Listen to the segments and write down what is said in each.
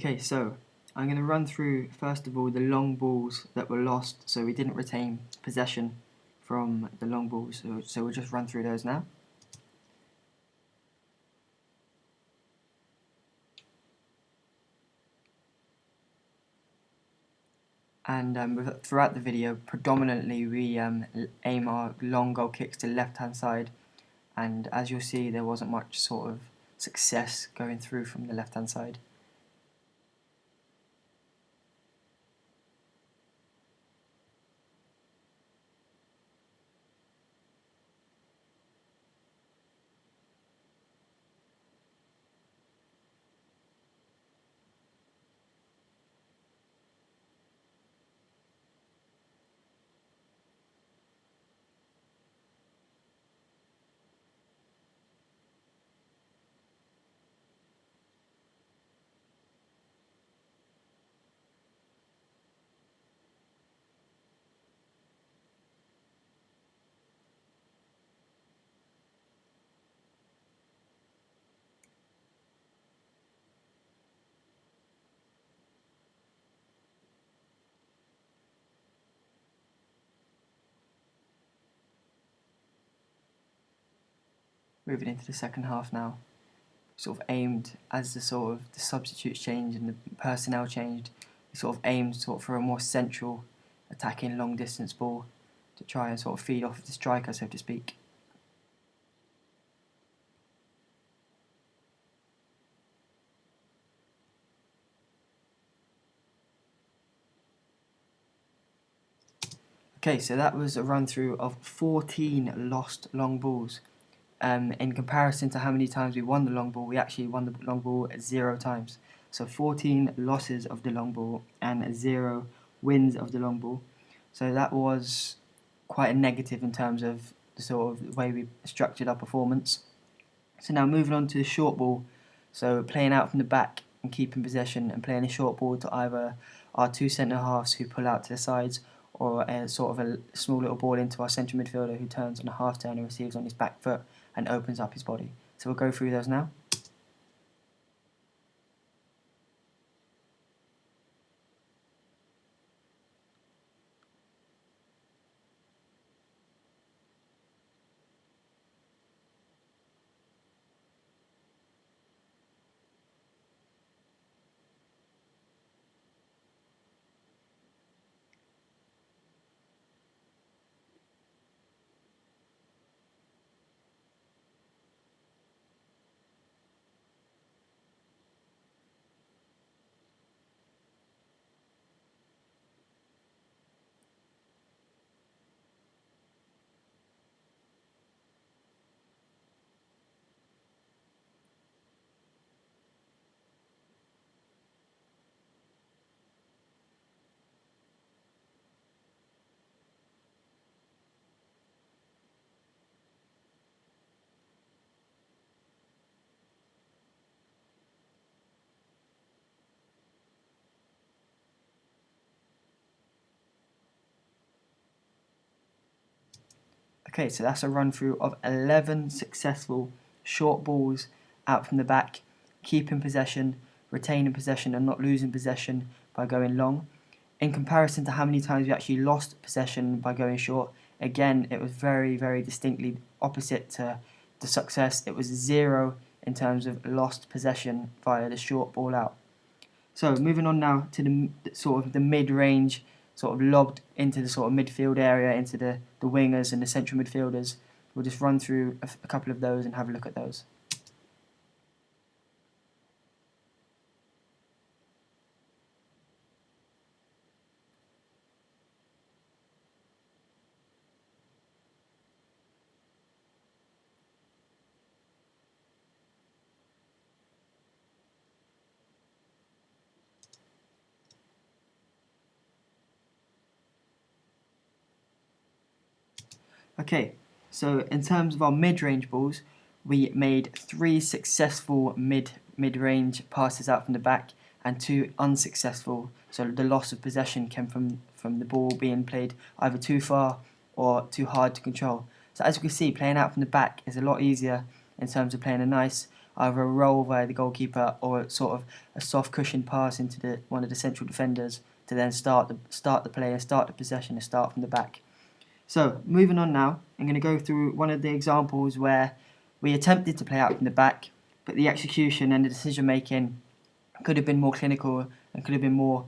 Okay, so I'm going to run through first of all the long balls that were lost, so we didn't retain possession from the long balls, so we'll just run through those now. And throughout the video, predominantly we aim our long goal kicks to the left hand side, and as you'll see there wasn't much sort of success going through from the left hand side. Moving into the second half now, sort of aimed as the substitutes changed and the personnel changed, we sort of aimed for a more central attacking long distance ball to try and sort of feed off the striker, so to speak. Okay, so that was a run through of 14 lost long balls. In comparison to how many times we won the long ball, we actually won the long ball 0 times. So 14 losses of the long ball and 0 wins of the long ball. So that was quite a negative in terms of the sort of way we structured our performance. So now moving on to the short ball, so playing out from the back and keeping possession and playing a short ball to either our two centre halves who pull out to the sides, or a sort of a small little ball into our central midfielder who turns on a half turn and receives on his back foot and opens up his body. So we'll go through those now. Okay, so that's a run through of 11 successful short balls out from the back, keeping possession, retaining possession and not losing possession by going long. In comparison to how many times we actually lost possession by going short, again it was very, very distinctly opposite to the success. It was 0 in terms of lost possession via the short ball out. So moving on now to the sort of the mid-range, sort of lobbed into the sort of midfield area, into the wingers and the central midfielders. We'll just run through a couple of those and have a look at those. Okay, so in terms of our mid-range balls, we made 3 successful mid-range passes out from the back and 2 unsuccessful. So the loss of possession came from the ball being played either too far or too hard to control. So as you can see, playing out from the back is a lot easier in terms of playing a nice either a roll via the goalkeeper or sort of a soft cushioned pass into one of the central defenders to then start the play and start the possession and start from the back. So moving on now, I'm going to go through one of the examples where we attempted to play out from the back, but the execution and the decision making could have been more clinical and could have been more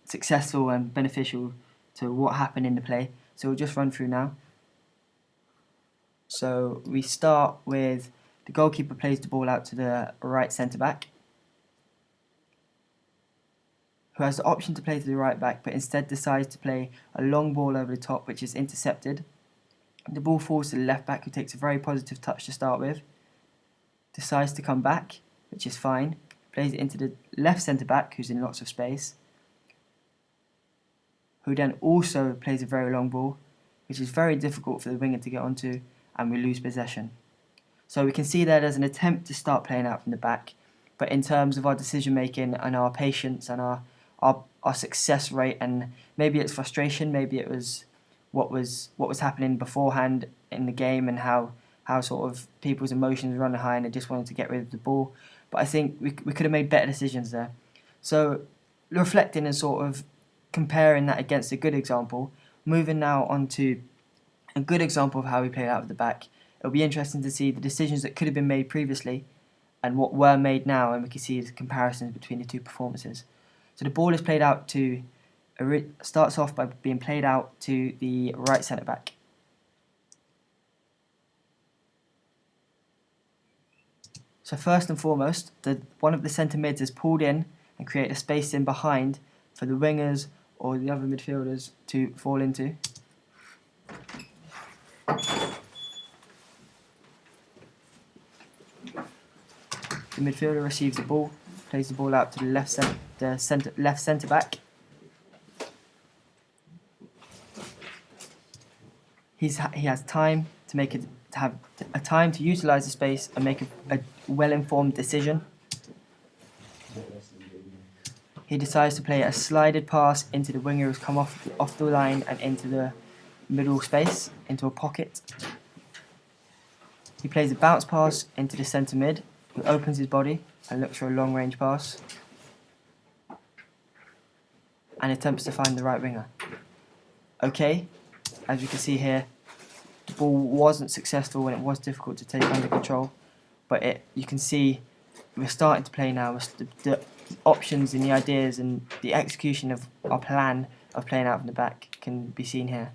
successful and beneficial to what happened in the play. So we'll just run through now. So we start with the goalkeeper plays the ball out to the right centre back, who has the option to play to the right back, but instead decides to play a long ball over the top, which is intercepted. The ball falls to the left back, who takes a very positive touch to start with, decides to come back, which is fine, plays it into the left centre back, who's in lots of space, who then also plays a very long ball, which is very difficult for the winger to get onto, and we lose possession. So we can see that there's an attempt to start playing out from the back, but in terms of our decision making and our patience and our success rate, and maybe it's frustration, maybe it was what was happening beforehand in the game and how sort of people's emotions were running high and they just wanted to get rid of the ball. But I think we could have made better decisions there. So reflecting and sort of comparing that against a good example, moving now on to a good example of how we played out of the back. It'll be interesting to see the decisions that could have been made previously and what were made now, and we can see the comparisons between the two performances. So the ball is played out to, starts off by being played out to the right centre back. So first and foremost, one of the centre mids is pulled in and create a space in behind for the wingers or the other midfielders to fall into. The midfielder receives the ball, plays the ball out to the left centre back. He has time to have a time to utilise the space and make a well-informed decision. He decides to play a slided pass into the winger who's come off the line and into the middle space, into a pocket. He plays a bounce pass into the centre mid, who opens his body and looks for a long range pass and attempts to find the right winger. Okay, as you can see here, the ball wasn't successful and it was difficult to take under control, but you can see we're starting to play now. The options and the ideas and the execution of our plan of playing out from the back can be seen here.